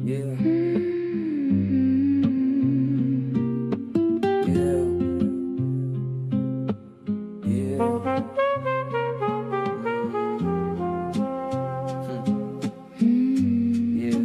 Yeah. Yeah. Yeah. Yeah. Huh. Yeah.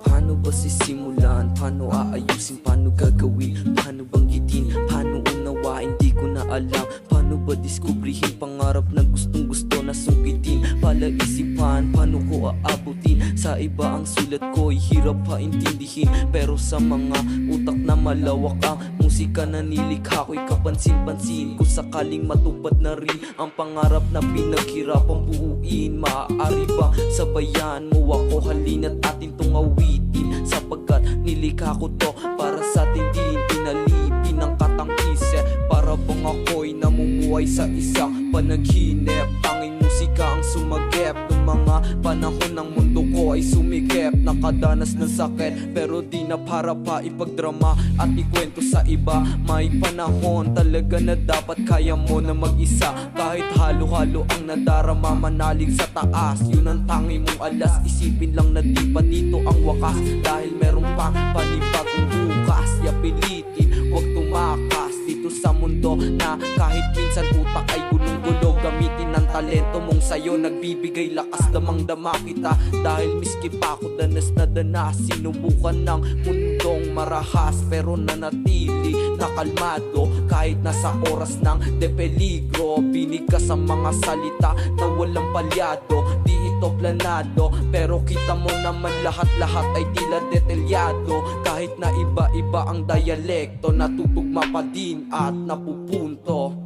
Paano ba sisimulan? Paano aayusin? Paano gagawin? Paano banggitin? Paano unawain? Di ko na alam. Paano ba diskubrihin? Pangarap na gustong gusto na sungkitin. Palaisipan, paano ko aabutin? Sa iba ang sulat ko'y hirap paintindihin. Pero sa mga utak na malawak ang musika na nilikha ko'y kapansin-pansin. Kung sakaling matupad na rin ang pangarap na pinaghirapang buuin, maaari ba sabayan mo ako? Halina't atin tong awitin, sapagkat nilikha ko to para sa atin. Din pinalipin ng katang-isip, para bang ako'y namumuhay sa isang panaginip. Tanging musika ang sumagip ng mga panahon ng mundo ko ay sumikip. Nakadanas ng sakit pero di na para pa ipagdrama at ikwento sa iba. May panahon talaga na dapat kaya mo na mag-isa. Kahit halo-halo ang nadarama, manalig sa taas, yun ang tangi mong alas. Isipin lang na di pa dito ang wakas, dahil meron pang panibagong bukas. Pilitin, huwag tumakas dito sa mundo na kahit minsan utak ay gulong-gulo. Gamitin ang talento mong sa'yo nagbibigay lakas, damang-dama kita. Dahil miski pa ako danas na danas, sinubukan ng mundong marahas, pero nanatili na kalmado kahit nasa oras ng depeligro. Binig ka sa mga salita na walang palyado, di ito planado, pero kita mo naman lahat-lahat ay tila detalyado. Kahit na iba-iba ang dialekto, natutugma pa din at napupunto.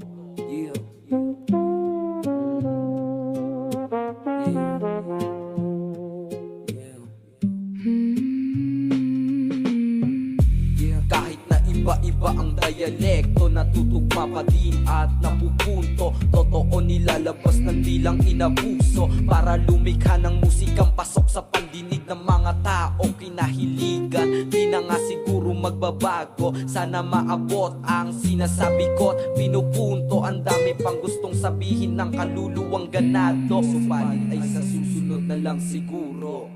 Yeah. Kahit na iba-iba ang dialekto, natutugma pa din at napupunto. Totoo nilalabas ng dilang inabuso, para lumikha ng musikang pasok sa pandinig ng mga tao kinahiligan. Di na nga siguro magbabago, sana maabot ang sinasabi ko't pinupunto. Ang dami pang gustong sabihin ng kaluluwang ganado, subalit ay sa susunod na lang siguro.